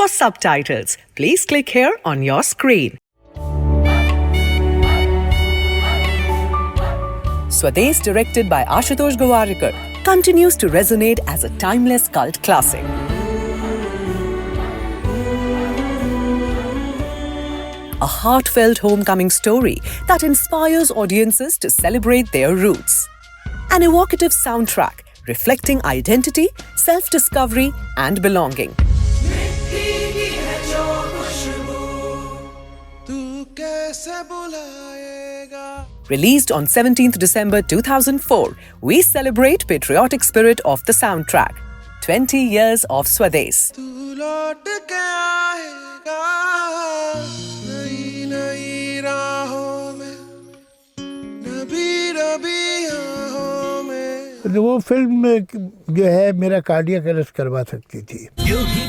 For subtitles, please click here on your screen. Swades, directed by Ashutosh Gowariker, continues to resonate as a timeless cult classic. A heartfelt homecoming story that inspires audiences to celebrate their roots. An evocative soundtrack reflecting identity, self-discovery, and belonging. Released on 17th December 2004, we celebrate patriotic spirit of the soundtrack. 20 years of Swades. तो वो film जो है मेरा cardiac arrest करवा सकती थी। यूं ही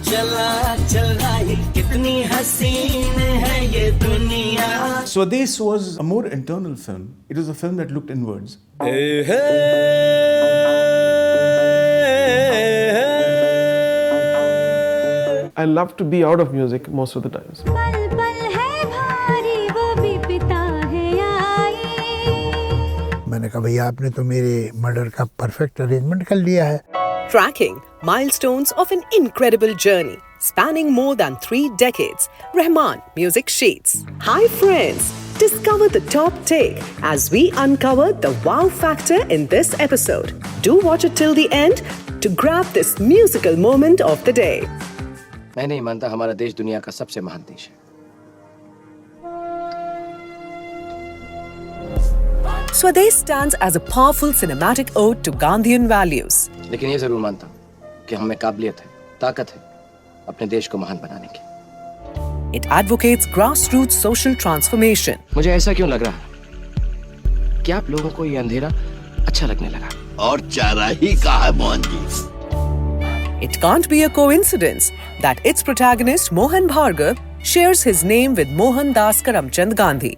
चला ही कितनी हसीन है ये दुनिया। Swades was a more internal film. It was a film that looked inwards. I love to be out of music most of the times. मैंने कहा भैया आपने तो मेरे मर्डर का परफेक्ट अरेंजमेंट कर लिया है। Tracking milestones of an incredible journey spanning more than 3 decades. Rahman Music Sheets. Hi friends, discover the top take as we uncover the wow factor in this episode. Do watch it till the end to grab this musical moment of the day. मैं नहीं मानता हमारा देश दुनिया का सबसे महान देश है। Swades stands as a powerful cinematic ode to Gandhian values. लेकिन ये जरूर मानता हूँ कि हमें काबिलियत है, ताकत है अपने देश को महान बनाने की। It advocates grassroots social transformation. मुझे ऐसा क्यों लग रहा है कि आप लोगों को ये अंधेरा अच्छा लगने लगा। और चारा ही का है Mohan ji. It can't be a coincidence that its protagonist Mohan Bhargav shares his name with Mohandas Karamchand Gandhi.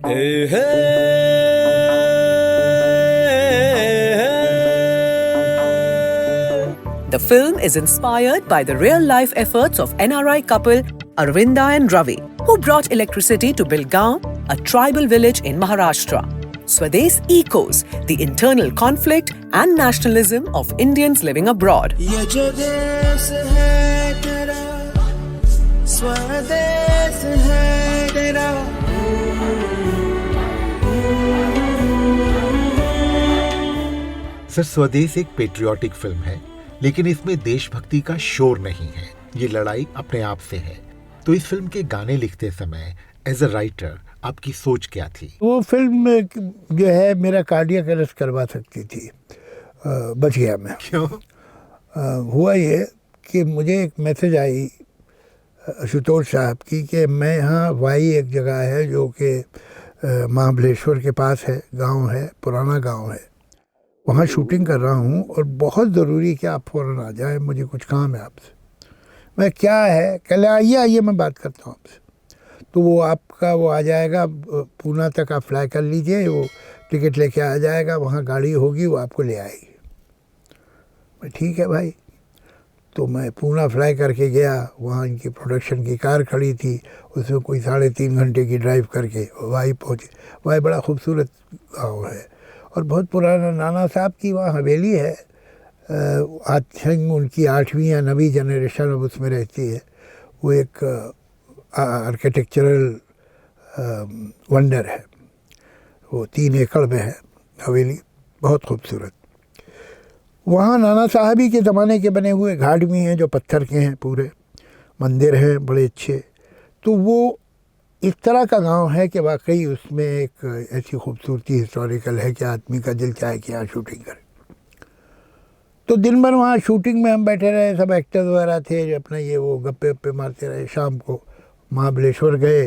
The film is inspired by the real-life efforts of NRI couple Arvinda and Ravi, who brought electricity to Bilgaon, a tribal village in Maharashtra. Swades echoes the internal conflict and nationalism of Indians living abroad. Sir, स्वदेश एक patriotic film है, लेकिन इसमें देशभक्ति का शोर नहीं है। ये लड़ाई अपने आप से है। तो इस फिल्म के गाने लिखते समय एज अ राइटर आपकी सोच क्या थी? वो फिल्म जो है मेरा कार्डियक अरेस्ट करवा सकती थी। बच गया मैं। क्यों? हुआ ये कि मुझे एक मैसेज आई आशुतोष साहब की कि मैं यहाँ वाई एक जगह है जो कि महाबलेश्वर के पास है, गांव है, पुराना गांव है, वहाँ शूटिंग कर रहा हूँ और बहुत ज़रूरी कि आप फ़ौरन आ जाए, मुझे कुछ काम है आपसे। मैं क्या है? कल आइए मैं बात करता हूँ आपसे। तो वो आपका वो आ जाएगा, पूना तक आप फ्लाई कर लीजिए, वो टिकट लेके आ जाएगा, वहाँ गाड़ी होगी, वो आपको ले आएगी। मैं ठीक है भाई। तो मैं पूना फ्लाई करके गया, वहाँ इनकी प्रोडक्शन की कार खड़ी थी, उसमें कोई 3.5 घंटे की ड्राइव करके वाई पहुँचे। वाई बड़ा खूबसूरत गाँव है और बहुत पुराना, नाना साहब की वहाँ हवेली है। आई थिंक उनकी 8वीं या 9वीं जनरेशन अब उसमें रहती है। वो एक आर्किटेक्चरल वंडर है। वो 3 एकड़ में है हवेली, बहुत खूबसूरत। वहाँ नाना साहबी के ज़माने के बने हुए घाट भी हैं जो पत्थर के हैं, पूरे मंदिर हैं बड़े अच्छे। तो वो इस तरह का गांव है कि वाकई उसमें एक ऐसी खूबसूरती हिस्टोरिकल है कि आदमी का दिल चाहे कि यहाँ शूटिंग करे। तो दिन भर वहाँ शूटिंग में हम बैठे रहे, सब एक्टर्स वगैरह थे जो अपना ये वो गप्पे वप्पे मारते रहे। शाम को महाबलेश्वर गए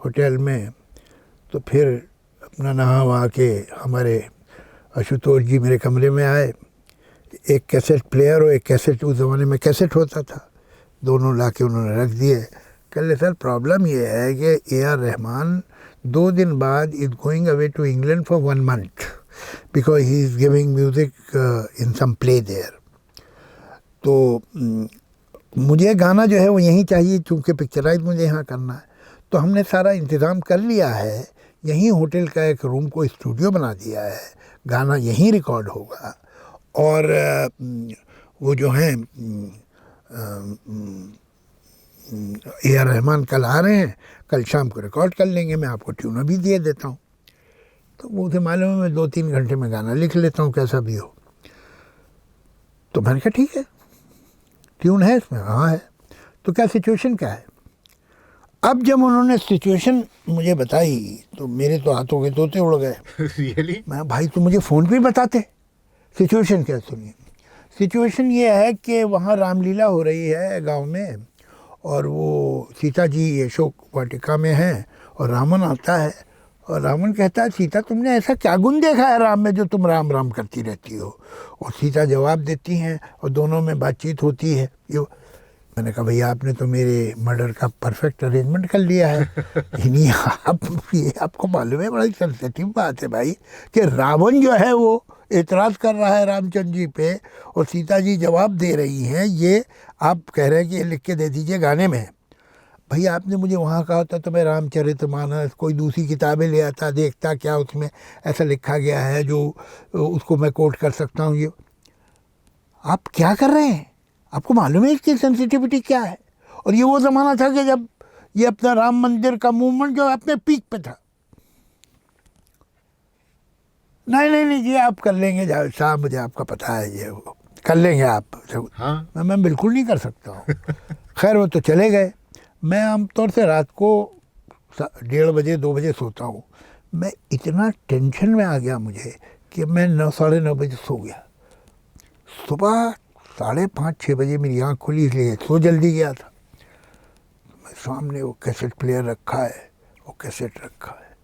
होटल में, तो फिर अपना नहा वहा के हमारे आशुतोष जी मेरे कमरे में आए। एक कैसेट प्लेयर और एक कैसेट, उस ज़माने में कैसेट होता था, दोनों ला के उन्होंने रख दिए। कल सर प्रॉब्लम ये है कि AR रहमान 2 दिन बाद is going away to England for 1 month because he is giving music in some play there. तो मुझे गाना जो है वो यहीं चाहिए, चूँकि पिक्चराइज मुझे यहाँ करना है। तो हमने सारा इंतज़ाम कर लिया है, यहीं होटल का एक रूम को स्टूडियो बना दिया है, गाना यहीं रिकॉर्ड होगा। और वो जो हैं AR रहमान कल आ रहे हैं, कल शाम को रिकॉर्ड कर लेंगे, मैं आपको ट्यूनर भी दे देता हूँ। तो वो उसे मालूम है मैं 2-3 घंटे में गाना लिख लेता हूँ कैसा भी हो। तो मैंने कहा ठीक है, ट्यून है इसमें? हाँ है। तो क्या सिचुएशन क्या है? अब जब उन्होंने सिचुएशन मुझे बताई तो मेरे तो हाथों के तोते उड़ गए। रियली? मैं भाई तुम मुझे फ़ोन पे बताते सिचुएशन क्या। सुनिए, सिचुएशन ये है कि वहाँ रामलीला हो रही है गांव में, और वो सीता जी अशोक वाटिका में हैं, और रावण आता है, और रावण कहता है सीता तुमने ऐसा क्या गुण देखा है राम में जो तुम राम राम करती रहती हो। और सीता जवाब देती हैं और दोनों में बातचीत होती है। ये मैंने कहा भैया आपने तो मेरे मर्डर का परफेक्ट अरेंजमेंट कर लिया है। नहीं ये आपको मालूम है बड़ी सेंसिटिव बात है भाई कि रावण जो है वो एतराज़ कर रहा है रामचंद्र जी पे, और सीता जी जवाब दे रही हैं। ये आप कह रहे हैं कि ये लिख के दे दीजिए गाने में। भैया आपने मुझे वहाँ कहा था तो मैं रामचरितमानस कोई दूसरी किताबें ले आता, देखता क्या उसमें ऐसा लिखा गया है जो उसको मैं कोट कर सकता हूँ। ये आप क्या कर रहे हैं? आपको मालूम है इसकी सेंसिटिविटी क्या है? और ये वो ज़माना था कि जब ये अपना राम मंदिर का मूवमेंट जो अपने पीक पे था। नहीं जी आप कर लेंगे साहब, मुझे आपका पता है, ये वो कर लेंगे आप। हाँ? मैं बिल्कुल नहीं कर सकता हूँ। खैर वो तो चले गए। मैं आमतौर से रात को 1:30 बजे 2 बजे सोता हूँ। मैं इतना टेंशन में आ गया मुझे कि मैं 9-9:30 बजे सो गया। सुबह 5:30-6 बजे मेरी आँख खुली, इसलिए सो जल्दी गया था। मैं सामने वो कैसेट प्लेयर रखा है, वो कैसेट रखा है,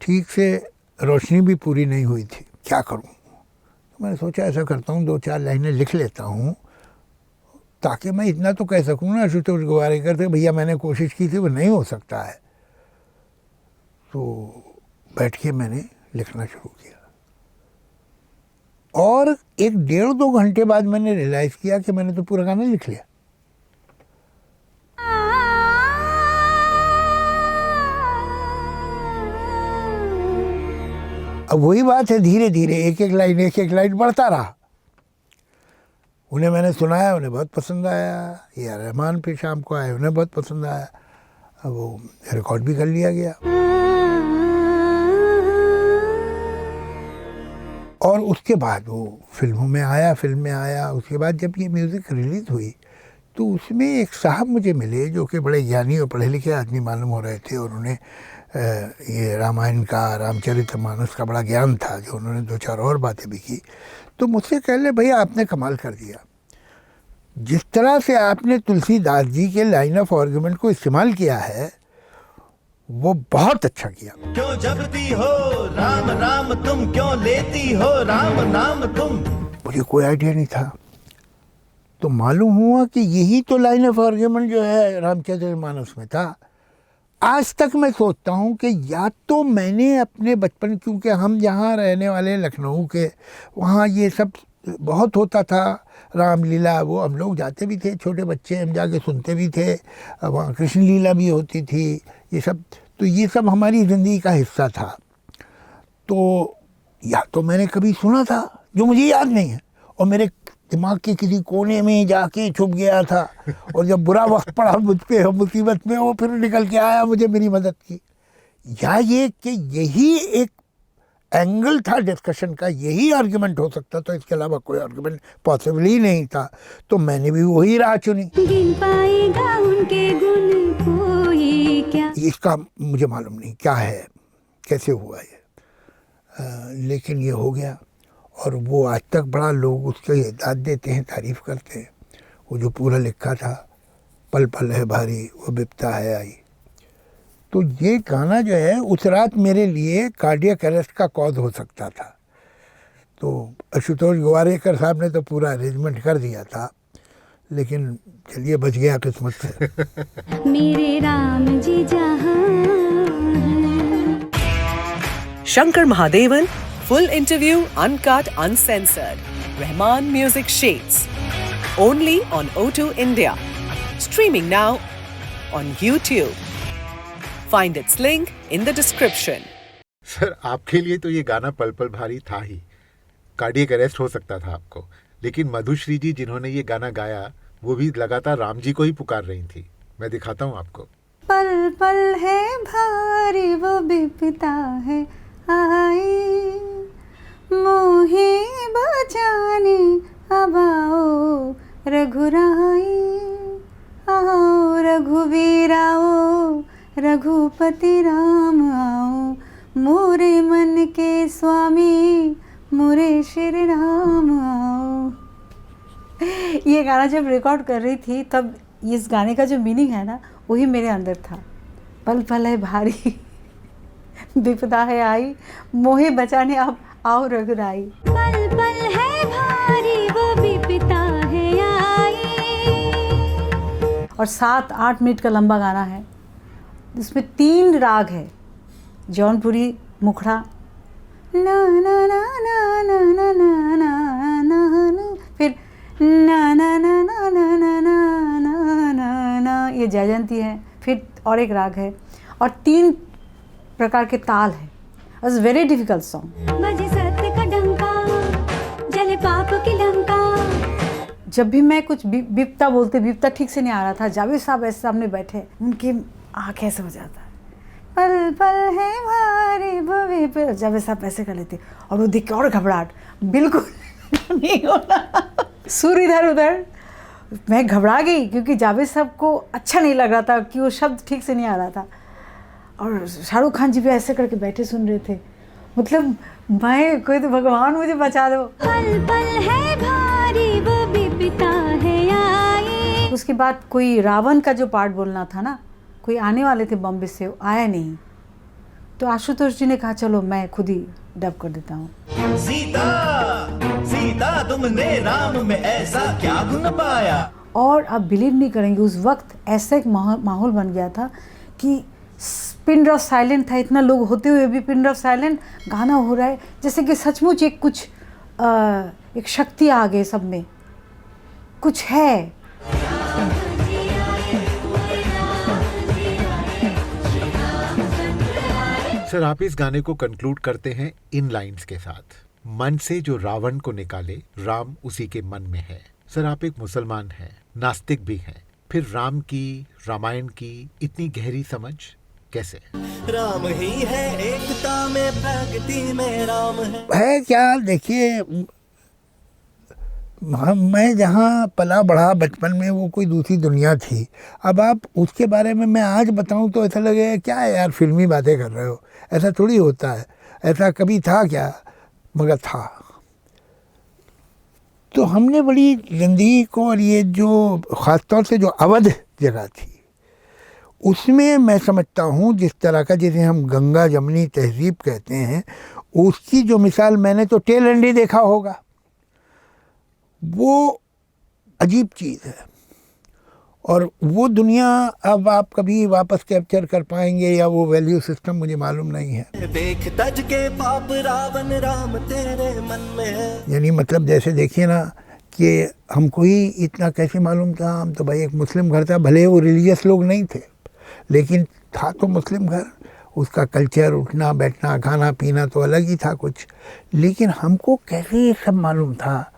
ठीक से रोशनी भी पूरी नहीं हुई थी। क्या करूँ? तो मैंने सोचा ऐसा करता हूँ 2-4 लाइनें लिख लेता हूँ, ताकि मैं इतना तो कह सकूँ ना आशुतोष गोवारिकर से भैया मैंने कोशिश की थी, वो नहीं हो सकता है। तो बैठ के मैंने लिखना शुरू किया, और 1-1.5-2 घंटे बाद मैंने रियलाइज़ किया कि मैंने तो पूरा गाना लिख लिया। अब वही बात है, धीरे धीरे एक एक लाइन बढ़ता रहा। उन्हें मैंने सुनाया, उन्हें बहुत पसंद आया। AR रहमान फिर शाम को आए, उन्हें बहुत पसंद आया। अब वो रिकॉर्ड भी कर लिया गया। और उसके बाद वो फिल्म में आया। उसके बाद जब ये म्यूज़िक रिलीज़ हुई तो उसमें एक साहब मुझे मिले जो कि बड़े ज्ञानी और पढ़े लिखे आदमी मालूम हो रहे थे, और उन्हें ये रामायण का, रामचरितमानस का बड़ा ज्ञान था, जो उन्होंने 2-4 और बातें भी की। तो मुझसे कह ले भैया आपने कमाल कर दिया, जिस तरह से आपने तुलसीदास जी के लाइन ऑफ आर्गुमेंट को इस्तेमाल किया है वो बहुत अच्छा किया। क्यों जपती हो राम राम तुम, क्यों लेती हो राम नाम तुम। मुझे कोई आइडिया नहीं था, तो मालूम हुआ कि यही तो लाइन ऑफ आर्गुमेंट जो है रामचरितमानस में था। आज तक मैं सोचता हूँ कि या तो मैंने अपने बचपन, क्योंकि हम जहाँ रहने वाले लखनऊ के, वहाँ ये सब बहुत होता था रामलीला। वो हम लोग जाते भी थे, छोटे बच्चे हम जाके सुनते भी थे। वहाँ कृष्ण लीला भी होती थी, ये सब। तो ये सब हमारी ज़िंदगी का हिस्सा था। तो या तो मैंने कभी सुना था जो मुझे याद नहीं है, और मेरे दिमाग के किसी कोने में जाके छुप गया था, और जब बुरा वक्त पड़ा मुझ पे मुसीबत में, वो फिर निकल के आया, मुझे मेरी मदद की। या ये कि यही एक एंगल था डिस्कशन का, यही आर्गुमेंट हो सकता था, इसके अलावा कोई आर्गुमेंट पॉसिबल ही नहीं था। तो मैंने भी वही राह चुनी। गिन पाएगा उनके गुण कोई क्या, इसका मुझे मालूम नहीं क्या है, कैसे हुआ ये, लेकिन ये हो गया। और वो आज तक बड़ा लोग उसके दाद देते हैं, तारीफ़ करते हैं। वो जो पूरा लिखा था, पल पल है भारी वो बिपता है आई। तो ये गाना जो है उस रात मेरे लिए कार्डियक अरेस्ट का कॉज हो सकता था। तो आशुतोष गोवारिकर साहब ने तो पूरा अरेंजमेंट कर दिया था, लेकिन चलिए बच गया किस्मत से। मेरे राम जी जहां। Shankar Mahadevan, full interview, uncut, uncensored. Rahman Music Sheets. only on O2 India. Streaming now on YouTube. Find its link in the description. Sir आपके लिए तो ये गाना पल पल भारी था ही, कार्डियक अरेस्ट हो सकता था आपको, लेकिन मधुश्री जी जिन्होंने ये गाना गाया वो भी लगातार राम जी को ही पुकार रही थी। मैं दिखाता हूँ आपको। पल पल है भारी वो बिपता है आई, मोहे बचाने अब आओ रघुराई, आओ रघुवीर आओ रघुपति राम आओ, मोरे मन के स्वामी मोरे श्री राम आओ। ये गाना जब रिकॉर्ड कर रही थी तब इस गाने का जो मीनिंग है ना वही मेरे अंदर था। पल पल है भारी विपदा है आई, मोहे बचाने आप आओ रघुराई। पल पल है भारी वो विपदा है आई। और 7-8 मिनट का लंबा गाना है, इसमें 3 राग है, जौनपुरी, मुखड़ा, ना ना ना ना ना ना ना ना ना ना, फिर ना ना ना ना ना ना ना ना ना ना, ये जयजंती है, फिर और एक राग है और 3 प्रकार के ताल है। It's very difficult song. बजे सत्य का डंका, जले पाप की लंका। जब भी मैं कुछ बिपता बोलते, बिपता ठीक से नहीं आ रहा था, जावेद साहब ऐसे सामने बैठे, उनकी आँख ऐसे हो जाता है, पल पल है भारी भवे पे, जावेद साहब ऐसे कर लेते और वो देख के और घबराहट, बिल्कुल नहीं होना, सुर इधर उधर। मैं घबरा गई क्योंकि जावेद साहब को अच्छा नहीं लग रहा था कि वो शब्द ठीक से नहीं आ रहा था, और शाहरुख खान जी भी ऐसे करके बैठे सुन रहे थे, मतलब मैं कोई तो भगवान मुझे बचा दो। पल पल है भारी वो बिपता है आई। उसके बाद कोई रावण का जो पार्ट बोलना था ना, कोई आने वाले थे बॉम्बे से, वो आया नहीं, तो आशुतोष जी ने कहा चलो मैं खुद ही डब कर देता हूँ। सीता सीता तुमने राम में ऐसा क्या गुण पाया। और आप बिलीव नहीं करेंगे, उस वक्त ऐसा एक माहौल बन गया था कि पिन ड्रॉप साइलेंट था, इतना लोग होते हुए भी पिन ड्रॉप साइलेंट, गाना हो रहा है जैसे कि सचमुच एक कुछ एक शक्ति आ गई सब में, कुछ है। सर आप इस गाने को कंक्लूड करते हैं इन लाइंस के साथ, मन से जो रावण को निकाले राम उसी के मन में है। सर आप एक मुसलमान हैं, नास्तिक भी हैं, फिर राम की, रामायण की इतनी गहरी समझ कैसे? राम ही है एकता में, प्रगति में राम है क्या, देखिए मैं जहाँ पला बढ़ा बचपन में वो कोई दूसरी दुनिया थी। अब आप उसके बारे में मैं आज बताऊं तो ऐसा लगेगा क्या है यार फिल्मी बातें कर रहे हो, ऐसा थोड़ी होता है, ऐसा कभी था क्या, मगर था। तो हमने बड़ी ज़िंदगी को, और ये जो ख़ासतौर से जो अवध जगह थी उसमें मैं समझता हूँ जिस तरह का, जिसे हम गंगा जमनी तहजीब कहते हैं, उसकी जो मिसाल मैंने तो टेल एंड ही देखा होगा, वो अजीब चीज़ है। और वो दुनिया अब आप कभी वापस कैप्चर कर पाएंगे या वो वैल्यू सिस्टम मुझे मालूम नहीं है। देख तज के पाप रावण राम तेरे मन में है। यानी मतलब जैसे देखिए ना कि हमको ही इतना कैसे मालूम था, हम तो भाई एक मुस्लिम घर था, भले वो रिलीजियस लोग नहीं थे लेकिन था तो मुस्लिम घर, उसका कल्चर, उठना बैठना खाना पीना तो अलग ही था कुछ, लेकिन हमको कैसे ये सब मालूम था,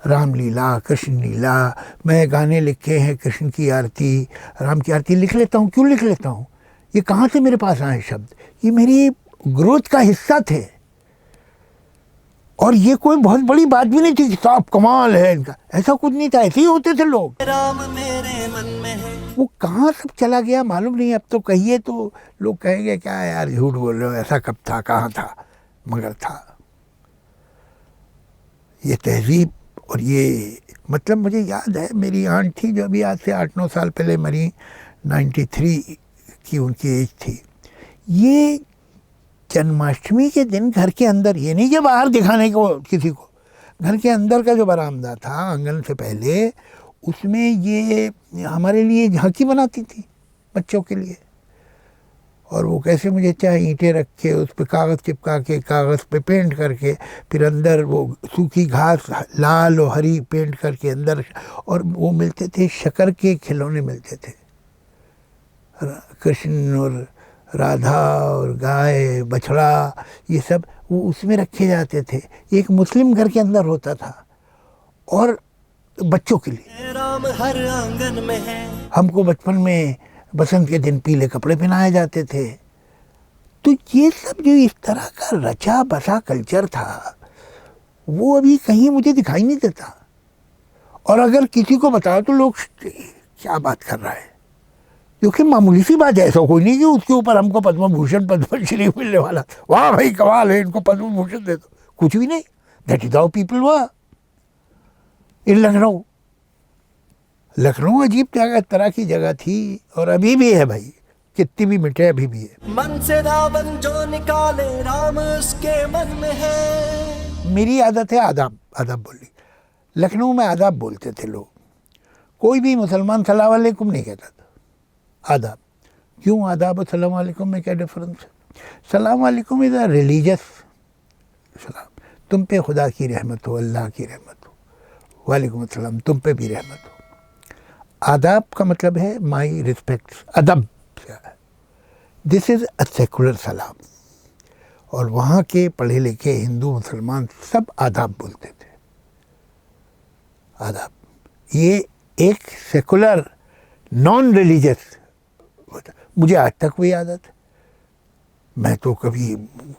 रामलीला, कृष्ण लीला, मैं गाने लिखे हैं, कृष्ण की आरती, राम की आरती लिख लेता हूँ। क्यों लिख लेता हूँ, ये कहाँ से मेरे पास आए शब्द, ये मेरी ग्रोथ का हिस्सा थे। और ये कोई बहुत बड़ी बात भी नहीं थी कि साहब कमाल है इनका, ऐसा कुछ नहीं था, ऐसे ही होते थे लोग। राम मेरे मन में है। वो कहाँ सब चला गया मालूम नहीं। अब तो कहिए तो लोग कहेंगे क्या यार झूठ बोल रहे हो, ऐसा कब था, कहाँ था, मगर था। ये तहजीब और ये मतलब मुझे याद है, मेरी आंट थी जो अभी आज से 8-9 साल पहले मरी, 93 की उनकी एज थी। ये जन्माष्टमी के दिन घर के अंदर, ये नहीं कि बाहर दिखाने को किसी को, घर के अंदर का जो बरामदा था आंगन से पहले, उसमें ये हमारे लिए झांकी बनाती थी बच्चों के लिए। और वो कैसे मुझे चाहे ईंटें रख के उस पर कागज़ चिपका के कागज़ पे पेंट करके फिर अंदर वो सूखी घास लाल और हरी पेंट करके अंदर, और वो मिलते थे शक्कर के खिलौने मिलते थे, कृष्ण और राधा और गाय बछड़ा ये सब वो उसमें रखे जाते थे। एक मुस्लिम घर के अंदर होता था और बच्चों के लिए राम हर आंगन में है। हमको बचपन में बसंत के दिन पीले कपड़े पहनाए जाते थे। तो ये सब जो इस तरह का रचा बसा कल्चर था वो अभी कहीं मुझे दिखाई नहीं देता, और अगर किसी को बताओ तो लोग क्या बात कर रहा है, क्योंकि मामूली सी बात है, ऐसा कोई नहीं कि उसके ऊपर हमको पद्म भूषण पद्मश्री मिलने वाला, वाह भाई कमाल है इनको पद्म भूषण दे दो, कुछ भी नहीं। That is how people were in Lucknow. Lucknow अजीब तरह की जगह थी और अभी भी है भाई, कितनी भी मिटे अभी भी है। मन से रावण जो निकाले राम उसके मन में है। मेरी आदत है आदाब आदाब बोली। लखनऊ में आदाब बोलते थे लोग, कोई भी मुसलमान सलाम वालेकुम नहीं कहता था, आदाब। क्यों आदाब और सलाम वालेकुम में क्या डिफरेंस है? सलाम वालेकुम इज़ अ रिलीजियस सलाम, तुम पे खुदा की रहमत हो, अल्लाह की रहमत हो, वालेकुम अस्सलाम तुम पे भी रहमत हो। आदाब का मतलब है माई रिस्पेक्ट्स, अदब। दिस इज़ अ सेकुलर सलाम, और वहाँ के पढ़े लिखे हिंदू मुसलमान सब आदाब बोलते थे, आदाब। ये एक सेकुलर नॉन रिलीजियस, मुझे आज तक वही आदत है। मैं तो कभी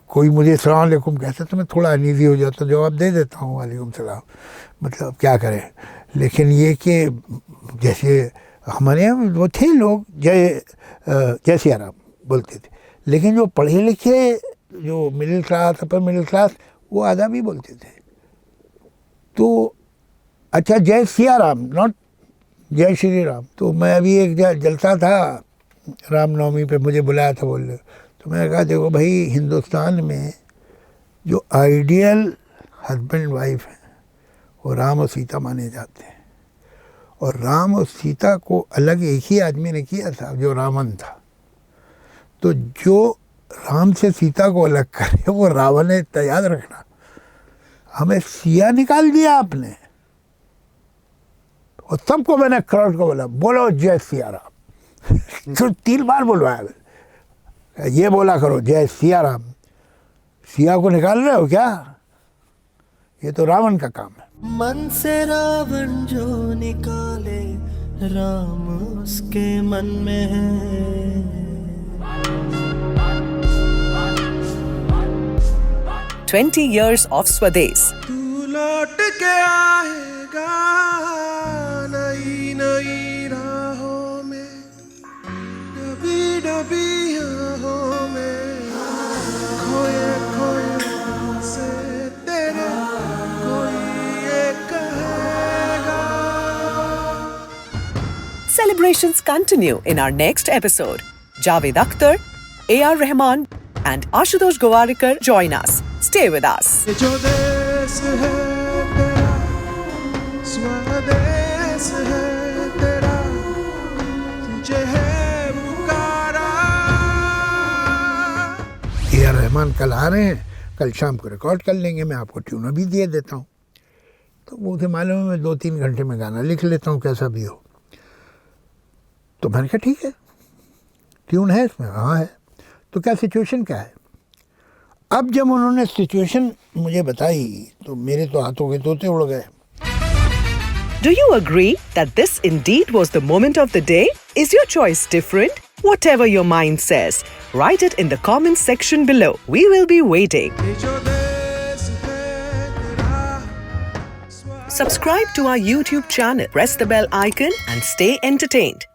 कोई मुझे अस्सलाम वालेकुम कहता तो मैं थोड़ा अनईज़ी हो जाता, जवाब दे देता हूँ वालेकुम सलाम, मतलब क्या करें। लेकिन ये कि जैसे हमारे यहाँ वो थे लोग जय सिया राम बोलते थे, लेकिन जो पढ़े लिखे जो middle class upper middle class वो आदाब ही बोलते थे। तो अच्छा जय सिया राम, नॉट जय श्री राम। तो मैं अभी एक जलसा था रामनवमी पे, मुझे बुलाया था बोल, तो मैंने कहा देखो भाई हिंदुस्तान में जो आइडियल हस्बैंड वाइफ है वो राम और सीता माने जाते हैं, और राम और सीता को अलग एक ही आदमी ने किया था जो रावण था। तो जो राम से सीता को अलग करे वो रावण है, तो याद रखना। हमें सिया निकाल दिया आपने, और सबको मैंने क्राउड को बोला बोलो जय सिया राम तो 3 बार बुलवाया, ये बोला करो जय सिया राम। सिया को निकाल रहे हो क्या? ये तो रावण का काम है। मन से रावण जो निकाले राम उसके मन में है। 20 years of Swades. तू लौट के आएगा नई नई राहों में, डबी डबी राहों में, खोए खोए से तेरे कोई ये कहेगा। Celebrations continue in our next episode. Javed Akhtar, AR Rahman and Ashutosh Gowariker join us. Stay with us. जो देश है तेरा स्वदेश है तेरा, तुझे है पुकारा। AR रहमान कल आ रहे हैं, कल शाम को रिकॉर्ड कर लेंगे, मैं आपको ट्यून भी दे देता हूँ। तो मुझे मालूम है मैं 2-3 घंटे में गाना लिख लेता हूँ कैसा भी हो। तो मैंने कहा ठीक है, ट्यून है इसमें, हाँ है। तो क्या सिचुएशन क्या है? अब जब उन्होंने सिचुएशन मुझे बताई तो मेरे तो हाथों के तोते उड़ गए। Do you agree that this indeed was the moment of the day? Is your choice different? Whatever your mind says, write it in the comments section below. We will be waiting. Subscribe to our YouTube channel, press the bell icon and stay entertained.